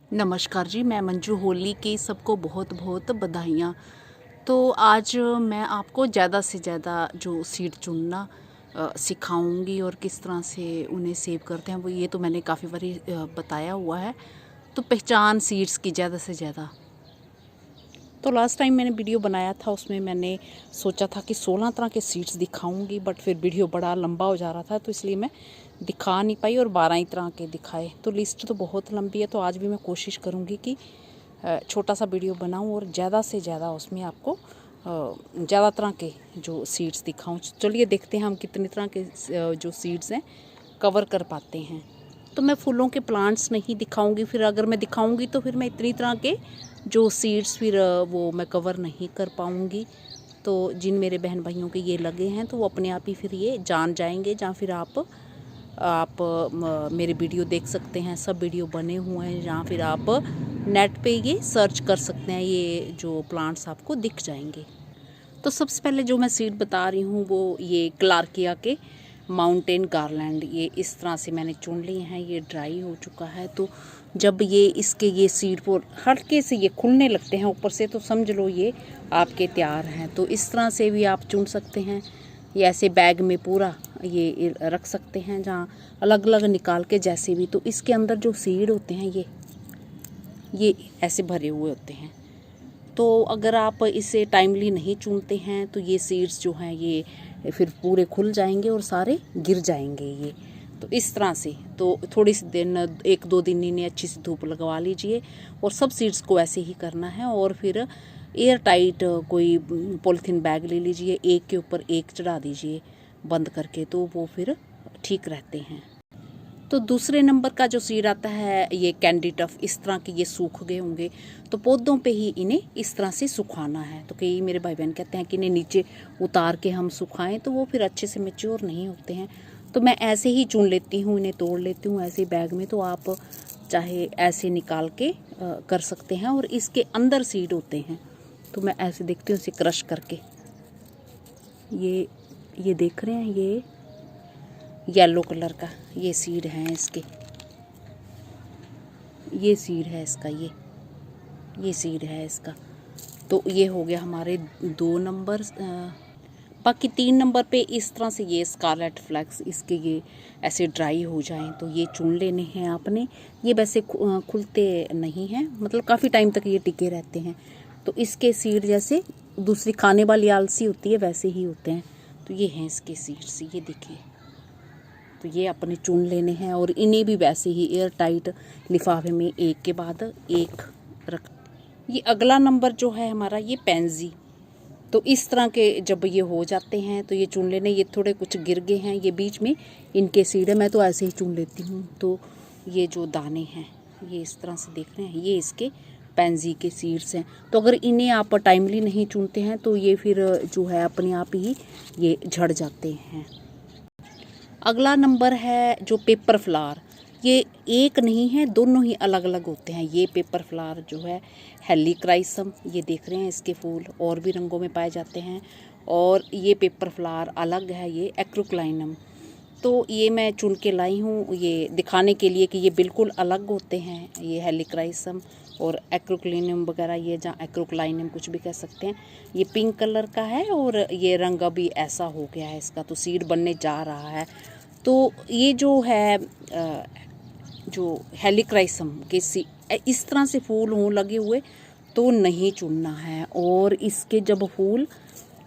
नमस्कार जी, मैं मंजू। होली की सबको बहुत बहुत बधाइयाँ। तो आज मैं आपको ज़्यादा से ज़्यादा जो सीड चुनना सिखाऊंगी और किस तरह से उन्हें सेव करते हैं, वो ये तो मैंने काफ़ी बारी बताया हुआ है। तो पहचान सीड्स की ज़्यादा से ज़्यादा। तो लास्ट टाइम मैंने वीडियो बनाया था, उसमें मैंने सोचा था कि 16 तरह के सीड्स दिखाऊंगी, बट फिर वीडियो बड़ा लंबा हो जा रहा था, तो इसलिए मैं दिखा नहीं पाई और 12 ही तरह के दिखाए। तो लिस्ट तो बहुत लंबी है, तो आज भी मैं कोशिश करूंगी कि छोटा सा वीडियो बनाऊं और ज़्यादा से ज़्यादा उसमें आपको ज़्यादा तरह के जो सीड्स दिखाऊं। चलिए देखते हैं हम कितनी तरह के जो सीड्स हैं कवर कर पाते हैं। तो मैं फूलों के प्लांट्स नहीं दिखाऊंगी, फिर अगर मैं दिखाऊंगी तो फिर मैं इतनी तरह के जो सीड्स फिर वो मैं कवर नहीं कर पाऊंगी। तो जिन मेरे बहन भाइयों के ये लगे हैं तो वो अपने आप ही फिर ये जान जाएंगे, या फिर आप मेरे वीडियो देख सकते हैं। सब वीडियो बने हुए हैं, जहाँ फिर आप नेट पे ये सर्च कर सकते हैं, ये जो प्लांट्स आपको दिख जाएंगे। तो सबसे पहले जो मैं सीड बता रही हूँ वो ये क्लार्किया के माउंटेन गार्लैंड, ये इस तरह से मैंने चुन लिए हैं। ये ड्राई हो चुका है, तो जब ये इसके ये सीड पर हल्के से ये खुलने लगते हैं ऊपर से, तो समझ लो ये आपके तैयार हैं। तो इस तरह से भी आप चुन सकते हैं, या ऐसे बैग में पूरा ये रख सकते हैं, जहाँ अलग अलग निकाल के जैसे भी। तो इसके अंदर जो सीड होते हैं ये ऐसे भरे हुए होते हैं। तो अगर आप इसे टाइमली नहीं चुनते हैं तो ये सीड्स जो हैं ये फिर पूरे खुल जाएंगे और सारे गिर जाएंगे ये। तो इस तरह से तो थोड़ी सी दिन 1-2 दिन इन्हें अच्छी सी धूप लगवा लीजिए, और सब सीड्स को ऐसे ही करना है। और फिर एयर टाइट कोई पॉलीथीन बैग ले लीजिए, एक के ऊपर एक चढ़ा दीजिए बंद करके, तो वो फिर ठीक रहते हैं। तो दूसरे नंबर का जो सीड आता है ये कैंडी टफ, इस तरह के ये सूख गए होंगे, तो पौधों पे ही इन्हें इस तरह से सुखाना है। तो कई मेरे भाई बहन कहते हैं कि इन्हें नीचे उतार के हम सुखाएं, तो वो फिर अच्छे से मैच्योर नहीं होते हैं। तो मैं ऐसे ही चुन लेती हूँ, इन्हें तोड़ लेती हूँ ऐसे बैग में। तो आप चाहे ऐसे निकाल के कर सकते हैं, और इसके अंदर सीड होते हैं। तो मैं ऐसे देखती हूँ, इसे क्रश करके। ये देख रहे हैं, ये येलो कलर का ये सीड है इसके, ये सीड है इसका, ये सीड है इसका। तो ये हो गया हमारे 2 नंबर। बाकी 3 नंबर पे इस तरह से ये स्कारलेट फ्लैक्स, इसके ये ऐसे ड्राई हो जाएं तो ये चुन लेने हैं आपने। ये वैसे खुलते नहीं हैं, मतलब काफ़ी टाइम तक ये टिके रहते हैं। तो इसके सीड जैसे दूसरी खाने वाली आलसी होती है वैसे ही होते हैं। तो ये हैं इसके सीड्स, ये देखिए। तो ये अपने चुन लेने हैं, और इन्हें भी वैसे ही एयर टाइट लिफाफे में एक के बाद एक रख। ये अगला नंबर जो है हमारा ये पेंजी। तो इस तरह के जब ये हो जाते हैं तो ये चुन लेने। ये थोड़े कुछ गिर गए हैं, ये बीच में इनके सीड है, मैं तो ऐसे ही चुन लेती हूँ। तो ये जो दाने हैं ये इस तरह से देख रहे हैं, ये इसके पेंजी के सीड्स हैं। तो अगर इन्हें आप टाइमली नहीं चुनते हैं तो ये फिर जो है अपने आप ही ये झड़ जाते हैं। अगला नंबर है जो पेपर फ्लावर। ये एक नहीं है, दोनों ही अलग अलग होते हैं। ये पेपर फ्लावर जो है हेलिक्राइसम, ये देख रहे हैं इसके फूल और भी रंगों में पाए जाते हैं। और ये पेपर फ्लावर अलग है, ये एक्रोक्लाइनम। तो ये मैं चुन के लाई हूँ ये दिखाने के लिए कि ये बिल्कुल अलग होते हैं, ये हेलिक्राइसम और एक्रोक्लाइनम वगैरह, ये जहाँ एक्रोक्लाइनम कुछ भी कह सकते हैं। ये पिंक कलर का है और ये रंग अभी ऐसा हो गया है इसका, तो सीड बनने जा रहा है। तो ये जो है जो हेलिक्राइसम के इस तरह से फूल हों लगे हुए तो नहीं चुनना है। और इसके जब फूल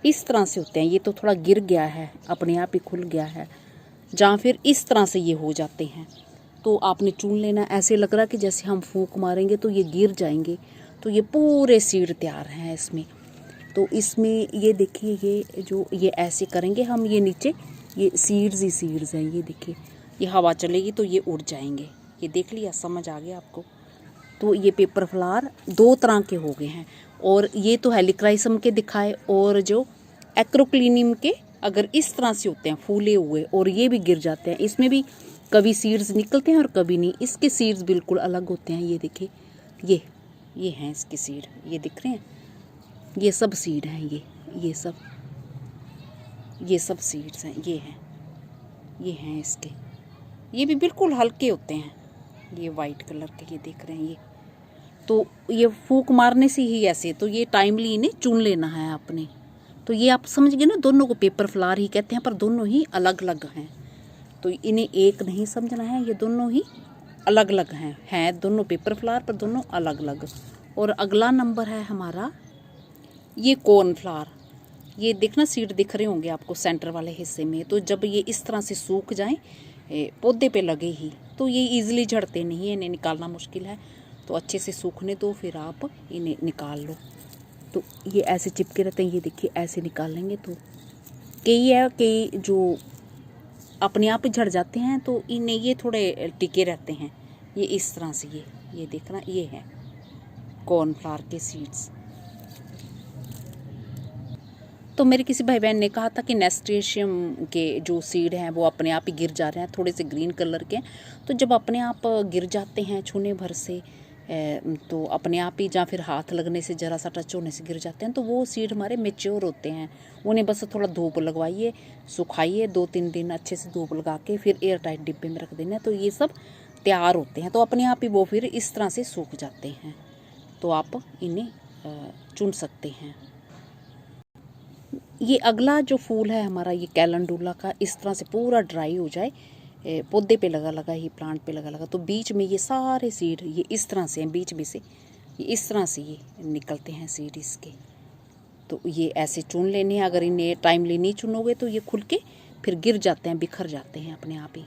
इस तरह से होते हैं, ये तो थोड़ा गिर गया है, अपने आप ही खुल गया है, जहाँ फिर इस तरह से ये हो जाते हैं तो आपने चुन लेना। ऐसे लग रहा कि जैसे हम फूंक मारेंगे तो ये गिर जाएंगे। तो ये पूरे सीड तैयार हैं इसमें। तो इसमें ये देखिए, ये जो ये ऐसे करेंगे हम, ये नीचे ये सीड्स ही सीड्स हैं, ये देखिए। ये हवा चलेगी तो ये उड़ जाएंगे। ये देख लिया, समझ आ गया आपको। तो ये पेपर फ्लावर 2 तरह के हो गए हैं, और ये तो हेलिक्राइसम के दिखाए, और जो एक्रोक्लिनियम के अगर इस तरह से होते हैं फूले हुए और ये भी गिर जाते हैं, इसमें भी कभी सीड्स निकलते हैं और कभी नहीं। इसके सीड्स बिल्कुल अलग होते हैं, ये देखिए। ये हैं इसके सीड, ये दिख रहे हैं, ये सब सीड हैं, ये सब सीड्स हैं, ये हैं इसके। ये भी बिल्कुल हल्के होते हैं, ये वाइट कलर के, ये देख रहे हैं, तो ये फूक मारने से ही ऐसे, तो ये टाइमली इन्हें चुन लेना है आपने। तो ये आप समझ गए ना, दोनों को पेपर फ्लावर ही कहते हैं, पर दोनों ही अलग अलग हैं। तो इन्हें एक नहीं समझना है, ये दोनों ही अलग अलग हैं दोनों पेपर फ्लावर पर दोनों अलग अलग। और अगला नंबर है हमारा ये कॉर्नफ्लावर। ये देखना सीड दिख रहे होंगे आपको सेंटर वाले हिस्से में। तो जब ये इस तरह से सूख जाएं पौधे पे लगे ही, तो ये इजीली झड़ते नहीं है, इन्हें निकालना मुश्किल है। तो अच्छे से सूखने दो, फिर आप इन्हें निकाल लो। तो ये ऐसे चिपके रहते हैं, ये देखिए ऐसे निकाल लेंगे। तो कई जो अपने आप ही झड़ जाते हैं, तो इन्हें ये थोड़े टिके रहते हैं। ये इस तरह से ये देखना, ये है कॉर्नफ्लावर के सीड्स। तो मेरे किसी भाई बहन ने कहा था कि नेस्टेशियम के जो सीड हैं वो अपने आप ही गिर जा रहे हैं, थोड़े से ग्रीन कलर के। तो जब अपने आप गिर जाते हैं छूने भर से, तो अपने आप ही या फिर हाथ लगने से, ज़रा सा टच होने से गिर जाते हैं, तो वो सीड हमारे मेच्योर होते हैं। उन्हें बस थोड़ा धूप लगवाइए, सुखाइए, 2-3 दिन अच्छे से धूप लगा के फिर एयर टाइट डिब्बे में रख देना, तो ये सब तैयार होते हैं। तो अपने आप ही वो फिर इस तरह से सूख जाते हैं। तो आप इन्हें चुन सकते हैं। ये अगला जो फूल है हमारा, ये कैलेंडुला का, इस तरह से पूरा ड्राई हो जाए, पौधे पे लगा लगा ही, प्लांट पे लगा लगा, तो बीच में ये सारे सीड ये इस तरह से हैं, बीच में से ये इस तरह से ये निकलते हैं सीड इसके। तो ये ऐसे चुन लेने हैं। अगर इन्हें टाइमली नहीं चुनोगे तो ये खुल के फिर गिर जाते हैं, बिखर जाते हैं अपने आप ही।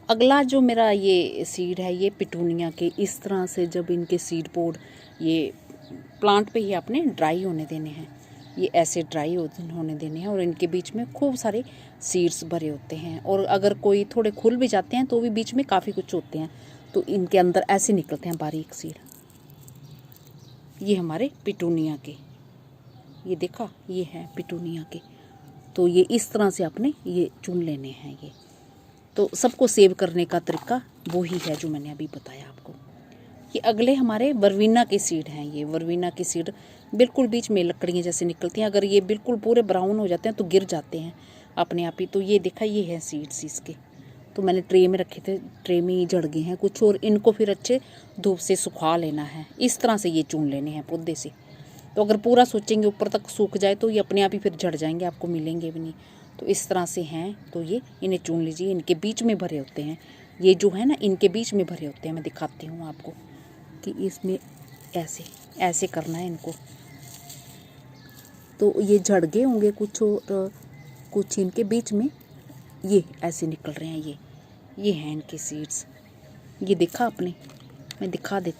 अगला जो मेरा ये सीड है, ये पिटूनिया के, इस तरह से जब इनके सीड पोड ये प्लांट पे ही आपने ड्राई होने देने हैं, ये ऐसे ड्राई होने देने हैं। और इनके बीच में खूब सारे सीड्स भरे होते हैं, और अगर कोई थोड़े खुल भी जाते हैं तो भी बीच में काफ़ी कुछ होते हैं, तो इनके अंदर ऐसे निकलते हैं बारीक सीड। ये हमारे पिटूनिया के, ये देखा, ये है पिटूनिया के। तो ये इस तरह से आपने ये चुन लेने हैं। ये तो सबको सेव करने का तरीका वो ही है जो मैंने अभी बताया आपको। ये अगले हमारे वर्वीना के सीड हैं। ये वर्वीना के सीड बिल्कुल बीच में लकड़ियाँ जैसे निकलती हैं, अगर ये बिल्कुल पूरे ब्राउन हो जाते हैं तो गिर जाते हैं अपने आप ही। तो ये देखा, ये है सीड्स इसके। तो मैंने ट्रे में रखे थे, ट्रे में ही झड़ गए हैं कुछ, और इनको फिर अच्छे धूप से सुखा लेना है। इस तरह से ये चुन लेने हैं पौधे से। तो अगर पूरा सोचेंगे ऊपर तक सूख जाए तो ये अपने आप ही फिर झड़ जाएंगे, आपको मिलेंगे भी नहीं। तो इस तरह से हैं, तो ये इन्हें चुन लीजिए। इनके बीच में भरे होते हैं, ये जो है ना, इनके बीच में भरे होते हैं। मैं दिखाती हूँ आपको कि इसमें ऐसे ऐसे करना है इनको। तो ये झड़ गए होंगे कुछ, और कुछ इनके बीच में ये ऐसे निकल रहे हैं। ये हैं इनके सीड्स। ये देखा आपने, मैं दिखा देती